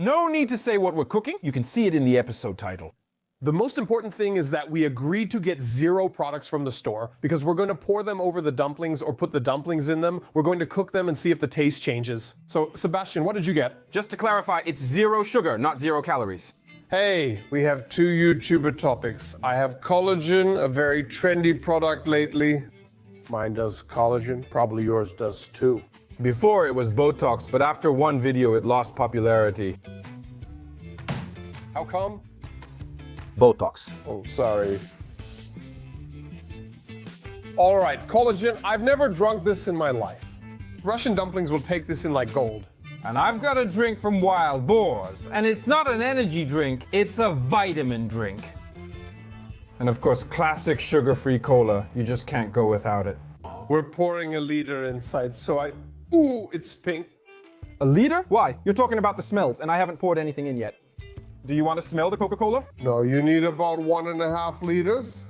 No need to say what we're cooking. You can see it in the episode title. The most important thing is that we agreed to get 0 products from the store because we're going to pour them over the dumplings or put the dumplings in them. We're going to cook them and see if the taste changes. So, Sebastian, what did you get? Just to clarify, it's 0 sugar, not 0 calories. Hey, we have 2 YouTuber topics. I have collagen, a very trendy product lately. Mine does collagen, probably yours does too. Before it was Botox, but after one video it lost popularity. How come? Botox. Oh, sorry. All right, collagen. I've never drunk this in my life. Russian dumplings will take this in like gold. And I've got a drink from Wild Boars, and it's not an energy drink, it's a vitamin drink. And of course, classic sugar-free cola. You just can't go without it. We're pouring a liter inside, so ooh, it's pink. A liter? Why? You're talking about the smells, and I haven't poured anything in yet. Do you want to smell the Coca-Cola? No, you need about 1.5 liters.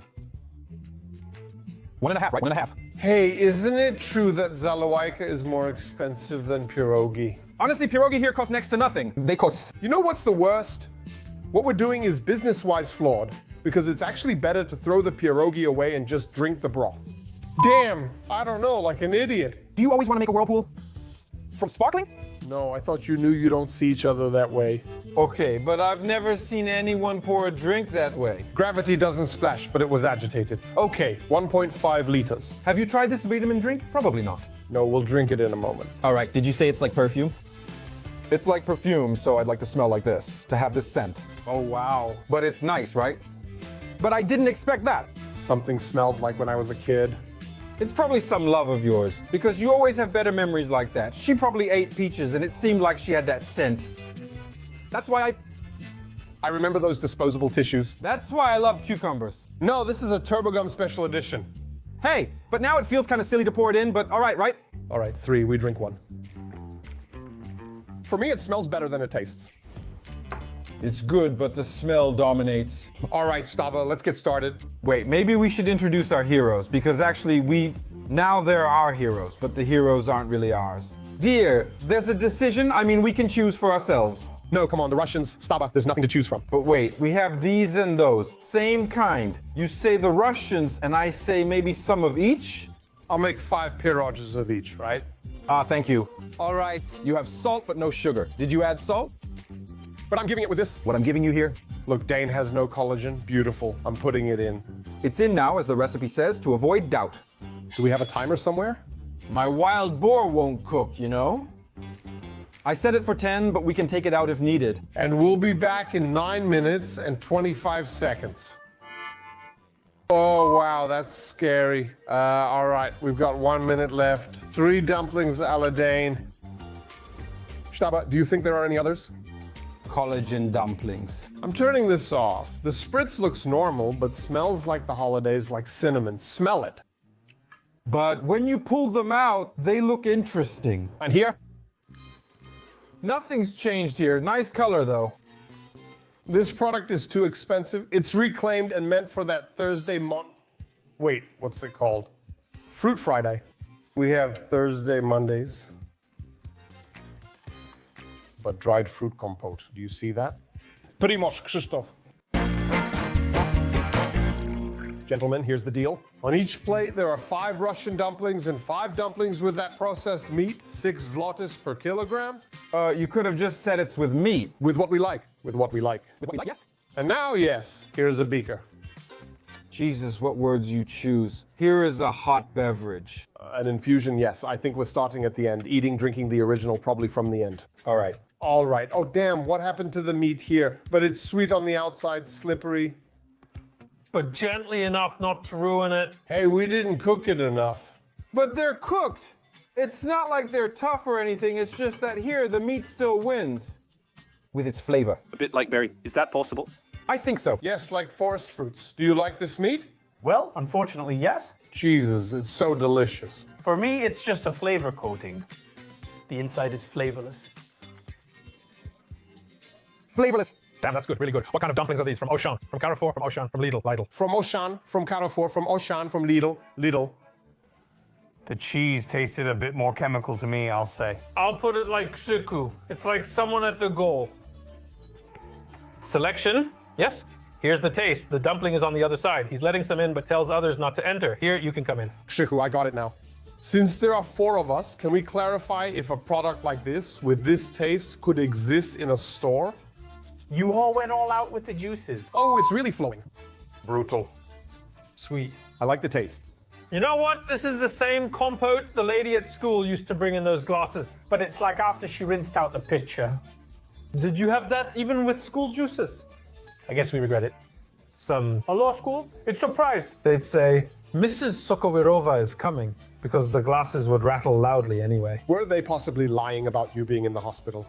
1.5, right? 1.5. Hey, isn't it true that Zaloika is more expensive than Pierogi? Honestly, Pierogi here costs next to nothing. They cost... You know what's the worst? What we're doing is business-wise flawed, because it's actually better to throw the Pierogi away and just drink the broth. Damn, I don't know, like an idiot. Do you always want to make a whirlpool? From sparkling? No, I thought you knew you don't see each other that way. Okay, but I've never seen anyone pour a drink that way. Gravity doesn't splash, but it was agitated. Okay, 1.5 liters. Have you tried this vitamin drink? Probably not. No, we'll drink it in a moment. All right, did you say it's like perfume? It's like perfume, so I'd like to smell like this, to have this scent. Oh, wow. But it's nice, right? But I didn't expect that. Something smelled like when I was a kid. It's probably some love of yours, because you always have better memories like that. She probably ate peaches, and it seemed like she had that scent. That's why I remember those disposable tissues. That's why I love cucumbers. No, this is a Turbo Gum special edition. Hey, but now it feels kind of silly to pour it in, but all right, right? All right, 3, we drink 1. For me, it smells better than it tastes. It's good, but the smell dominates. All right, Stava, let's get started. Wait, maybe we should introduce our heroes, because actually now they're our heroes, but the heroes aren't really ours. Dear, there's a decision. I mean, we can choose for ourselves. No, come on, the Russians, Stava, there's nothing to choose from. But wait, we have these and those, same kind. You say the Russians, and I say maybe some of each? I'll make 5 pierogies of each, right? Thank you. All right. You have salt, but no sugar. Did you add salt? But I'm giving it with this. What I'm giving you here? Look, Dane has no collagen. Beautiful. I'm putting it in. It's in now, as the recipe says, to avoid doubt. Do we have a timer somewhere? My wild boar won't cook, you know? I set it for 10, but we can take it out if needed. And we'll be back in 9 minutes and 25 seconds. Oh, wow, that's scary. All right, we've got 1 minute left. 3 dumplings a la Dane. Staba, do you think there are any others? Collagen dumplings. I'm turning this off. The spritz looks normal, but smells like the holidays, like cinnamon. Smell it. But when you pull them out, they look interesting. And here? Nothing's changed here. Nice color, though. This product is too expensive. It's reclaimed and meant for that Thursday Wait, what's it called? Fruit Friday. We have Thursday Mondays. But dried fruit compote. Do you see that? Primoz, Krzysztof. Gentlemen, here's the deal. On each plate, there are 5 Russian dumplings and 5 dumplings with that processed meat, 6 zlotys per kilogram. You could have just said it's with meat. With what we like. With what we like. With what you like, yes? And now, yes, here's a beaker. Jesus, what words you choose. Here is a hot beverage. An infusion, yes. I think we're starting at the end. Eating, drinking the original, probably from the end. All right. All right. Oh, damn, what happened to the meat here? But it's sweet on the outside, slippery. But gently enough not to ruin it. Hey, we didn't cook it enough. But they're cooked. It's not like they're tough or anything. It's just that here, the meat still wins. With its flavor. A bit like berry. Is that possible? I think so. Yes, like forest fruits. Do you like this meat? Well, unfortunately, yes. Jesus, it's so delicious. For me, it's just a flavor coating. The inside is flavorless. Flavorless. Damn, that's good, really good. What kind of dumplings are these? From Auchan, from Carrefour, from Auchan, from Lidl, Lidl. From Auchan, from Carrefour, from Auchan, from Lidl, Lidl. The cheese tasted a bit more chemical to me, I'll say. I'll put it like Shiku. It's like someone at the goal. Selection, yes. Here's the taste. The dumpling is on the other side. He's letting some in, but tells others not to enter. Here, you can come in. Shiku, I got it now. Since there are 4 of us, can we clarify if a product like this, with this taste, could exist in a store? You all went all out with the juices. Oh, it's really flowing. Brutal. Sweet. I like the taste. You know what? This is the same compote the lady at school used to bring in those glasses. But it's like after she rinsed out the pitcher. Did you have that even with school juices? I guess we regret it. Some, A law school? It's surprised. they'd say, Mrs. Sokovirova is coming, because the glasses would rattle loudly anyway. Were they possibly lying about you being in the hospital?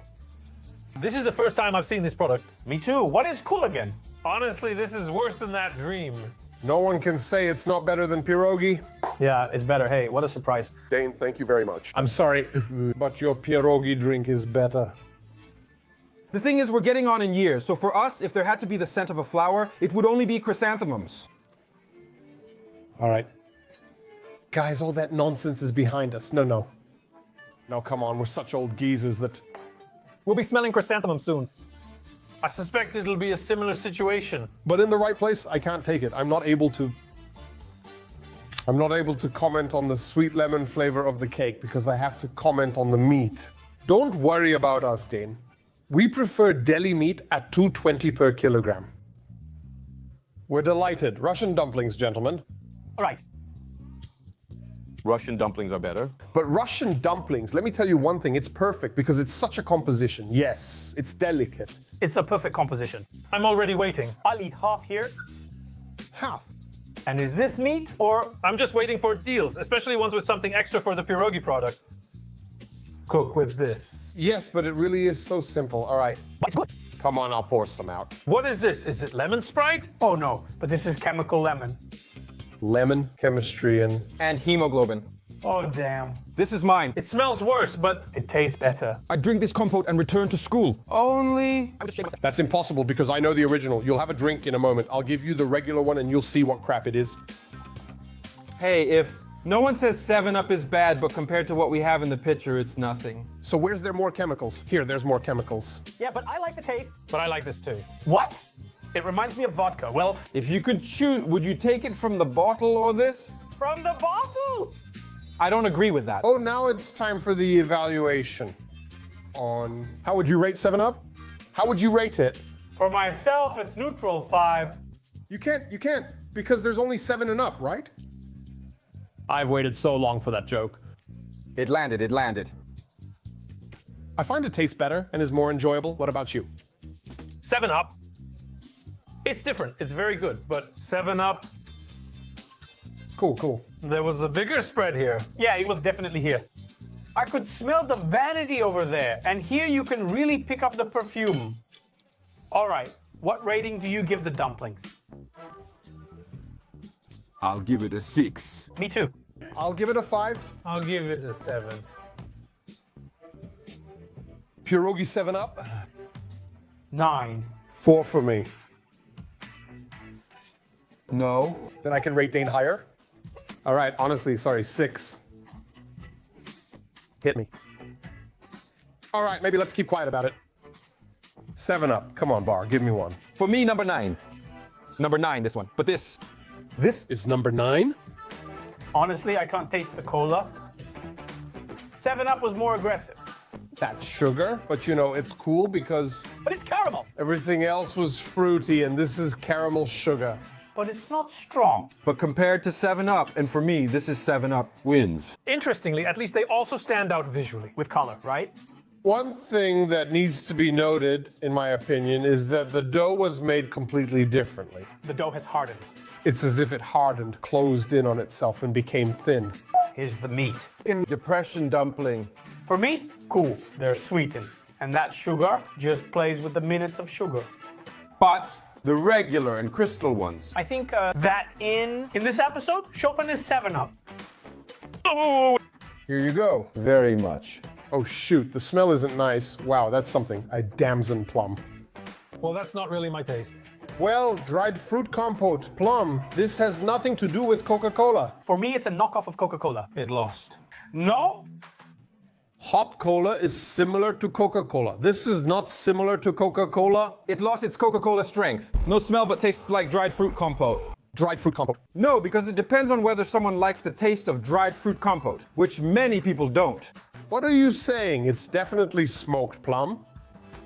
This is the first time I've seen this product. Me too. What is cool again? Honestly, this is worse than that dream. No one can say it's not better than pierogi. Yeah, it's better. Hey, what a surprise. Dane, thank you very much. I'm sorry, but your pierogi drink is better. The thing is, we're getting on in years, so for us, if there had to be the scent of a flower, it would only be chrysanthemums. All right. Guys, all that nonsense is behind us. No. No, come on, we're such old geezers that... We'll be smelling chrysanthemum soon. I suspect it'll be a similar situation. But in the right place, I can't take it. I'm not able to comment on the sweet lemon flavor of the cake because I have to comment on the meat. Don't worry about us, Dane. We prefer deli meat at $2.20 per kilogram. We're delighted. Russian dumplings, gentlemen. All right. Russian dumplings are better. But Russian dumplings, let me tell you one thing, it's perfect because it's such a composition. Yes, it's delicate. It's a perfect composition. I'm already waiting. I'll eat half here. Half. And is this meat or... I'm just waiting for deals, especially ones with something extra for the pierogi product. Cook with this. Yes, but it really is so simple. All right. It's good. Come on, I'll pour some out. What is this? Is it lemon Sprite? Oh no, but this is chemical lemon. Lemon, chemistry, and... And hemoglobin. Oh damn. This is mine. It smells worse, but It tastes better. I drink this compote and return to school. Only... That's impossible because I know the original. You'll have a drink in a moment. I'll give you the regular one and you'll see what crap it is. Hey, if no one says 7-Up is bad, but compared to what we have in the pitcher, it's nothing. So where's there more chemicals? Here, there's more chemicals. Yeah, but I like the taste. I like this too. What? It reminds me of vodka. Well, If you could choose, would you take it from the bottle or this? from the bottle. I don't agree with that. Oh, now it's time for the evaluation. On... How would you rate 7-Up? How would you rate it? For myself, it's neutral 5. You can't, because there's only 7 and up, right? I've waited so long for that joke. It landed. I find it tastes better and is more enjoyable. What about you? 7-Up. It's different. It's very good, but 7-Up, Cool. there was a bigger spread here. Yeah, it was definitely here. I could smell the vanity over there, and here you can really pick up the perfume. All right, what rating do you give the dumplings? I'll give it a 6. Me too. I'll give it a 5. I'll give it a 7. Pierogi 7-Up. 9. 4 for me. No. Then I can rate Dane higher. All right, honestly, sorry, 6. Hit me. All right, maybe let's keep quiet about it. 7-Up. Come on, Bar, give me one. For me, number 9. Number 9, this one. But this Is number 9? Honestly, I can't taste the cola. 7-Up was more aggressive, That's sugar, but you know, it's cool because but it's caramel. everything else was fruity and this is caramel sugar. But it's not strong. But compared to 7-Up, and for me, this is 7-Up wins. Interestingly, at least they also stand out visually. With color, right? One thing that needs to be noted, in my opinion, is that the dough was made completely differently. The dough has hardened. It's as if it hardened, closed in on itself, and became thin. Here's the meat. In depression dumpling. For me, cool. They're sweetened. And that sugar just plays with the minutes of sugar. But the regular and crystal ones. I think that in this episode, Chopin is 7-Up. Here you go. Very much. Oh shoot, the smell isn't nice. Wow, that's something. A damson plum. Well, that's not really my taste. Well, dried fruit compote, plum. This has nothing to do with Coca-Cola. For me, it's a knockoff of Coca-Cola. It lost. No, Hop cola is similar to Coca-Cola. This is not similar to Coca-Cola. It lost its Coca-Cola strength. No smell, but tastes like dried fruit compote. Dried fruit compote. No, because it depends on whether someone likes the taste of dried fruit compote, which many people don't. What are you saying? It's definitely smoked plum.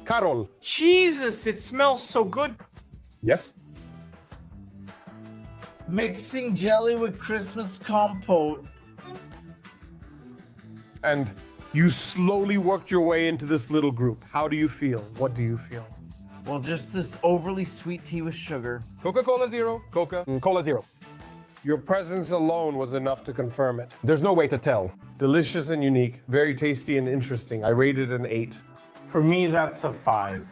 Karol. Jesus, it smells so good. Yes? Mixing jelly with Christmas compote. And you slowly worked your way into this little group. How do you feel? What do you feel? Well, just this overly sweet tea with sugar. Coca-Cola Zero, Coca, Cola Zero. Your presence alone was enough to confirm it. There's no way to tell. Delicious and unique, very tasty and interesting. I rated an 8. For me, that's a 5.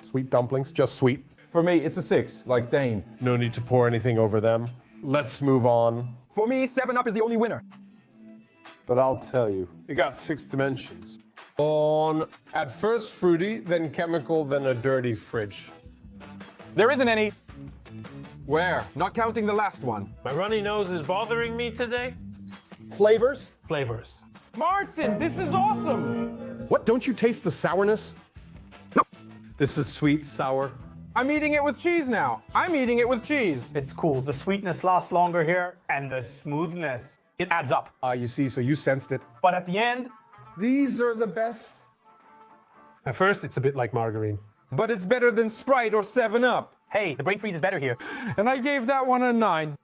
Sweet dumplings, just sweet. For me, it's a 6, like Dane. No need to pour anything over them. Let's move on. For me, 7-Up is the only winner. But I'll tell you, it got 6 dimensions. On at first fruity, then chemical, then a dirty fridge. There isn't any. Where? Not counting the last one. My runny nose is bothering me today. Flavors? Flavors. Martin, this is awesome! What, don't you taste the sourness? No. This is sweet, sour. I'm eating it with cheese now. I'm eating it with cheese. It's cool. The sweetness lasts longer here, and the smoothness, it adds up. You see, so you sensed it. But at the end, These are the best. At first, it's a bit like margarine. But it's better than Sprite or 7-Up. hey, the brain freeze is better here. And I gave that one a 9.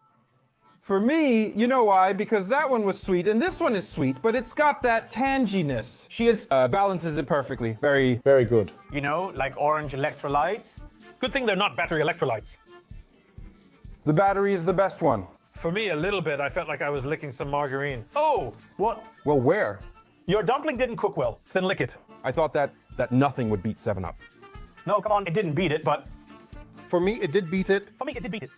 For me, you know why? Because that one was sweet, and this one is sweet, but it's got that tanginess. Balances it perfectly. Very good. You know, like orange electrolytes. Good thing they're not battery electrolytes. The battery is the best one. For me, a little bit, I felt like I was licking some margarine. Oh, What? Well, where? Your dumpling didn't cook well. then lick it. I thought that nothing would beat 7-Up. No, come on, it didn't beat it, but For me, it did beat it. for me, it did beat it.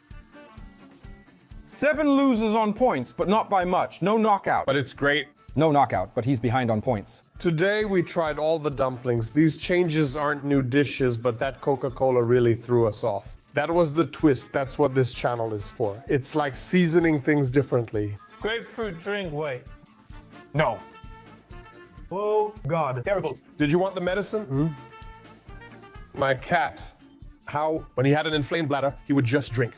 7 loses on points, but not by much. No knockout. But it's great. No knockout, but he's behind on points. Today, we tried all the dumplings. These changes aren't new dishes, but that Coca-Cola really threw us off. That was the twist. That's what this channel is for. It's like seasoning things differently. Grapefruit drink, wait. No. Oh, God. Terrible. Did you want the medicine? My cat, how, when he had an inflamed bladder, he would just drink.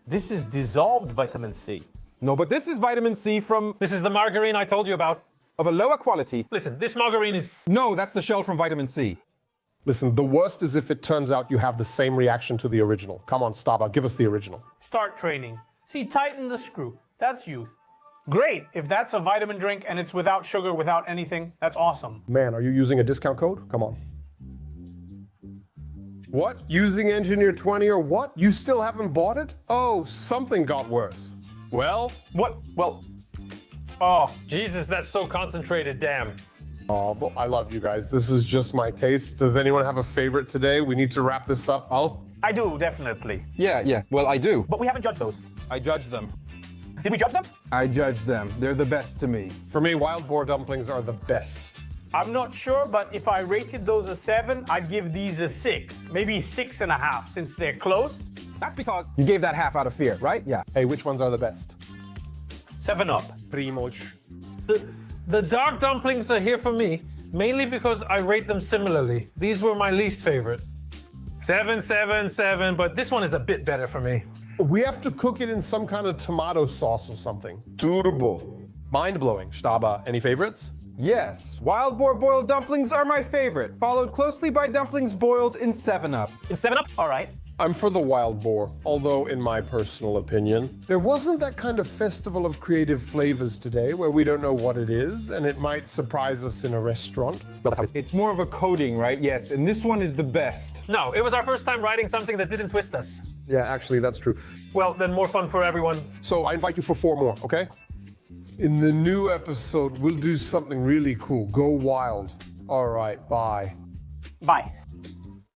This is dissolved vitamin C. No, but this is vitamin C from This is the margarine I told you about. of a lower quality. Listen, this margarine is... No, that's the shell from vitamin C. Listen, the worst is if it turns out you have the same reaction to the original. Come on, Staba, give us the original. Start training. See, tighten the screw. That's youth. Great. If that's a vitamin drink and it's without sugar, without anything, that's awesome. Man, are you using a discount code? Come on. What? Using Engineer 20 or what? You still haven't bought it? Oh, something got worse. Well, What? Well, Oh, Jesus, that's so concentrated, damn. oh, but I love you guys. This is just my taste. Does anyone have a favorite today? We need to wrap this up. I do, definitely. Yeah. Well, I do. But we haven't judged those. I judge them. Did we judge them? I judge them. They're the best to me. For me, wild boar dumplings are the best. I'm not sure, but if I rated those a 7, I'd give these a 6. Maybe 6.5, since they're close. That's because you gave that half out of fear, right? Yeah. Hey, which ones are the best? 7-Up. Primos. The dark dumplings are here for me, mainly because I rate them similarly. These were my least favorite. 7, 7, 7, but this one is a bit better for me. We have to cook it in some kind of tomato sauce or something. Turbo. Mind-blowing. Staba, any favorites? Yes. Wild boar boiled dumplings are my favorite, followed closely by dumplings boiled in 7-Up. In 7-Up? All right. I'm for the wild boar, although in my personal opinion, there wasn't that kind of festival of creative flavors today where we don't know what it is and it might surprise us in a restaurant. It's more of a coating, right? Yes, and this one is the best. No, it was our first time writing something that didn't twist us. Yeah, actually, that's true. Well, then more fun for everyone. So I invite you for 4 more, okay? In the new episode, we'll do something really cool. Go wild. All right, bye. Bye.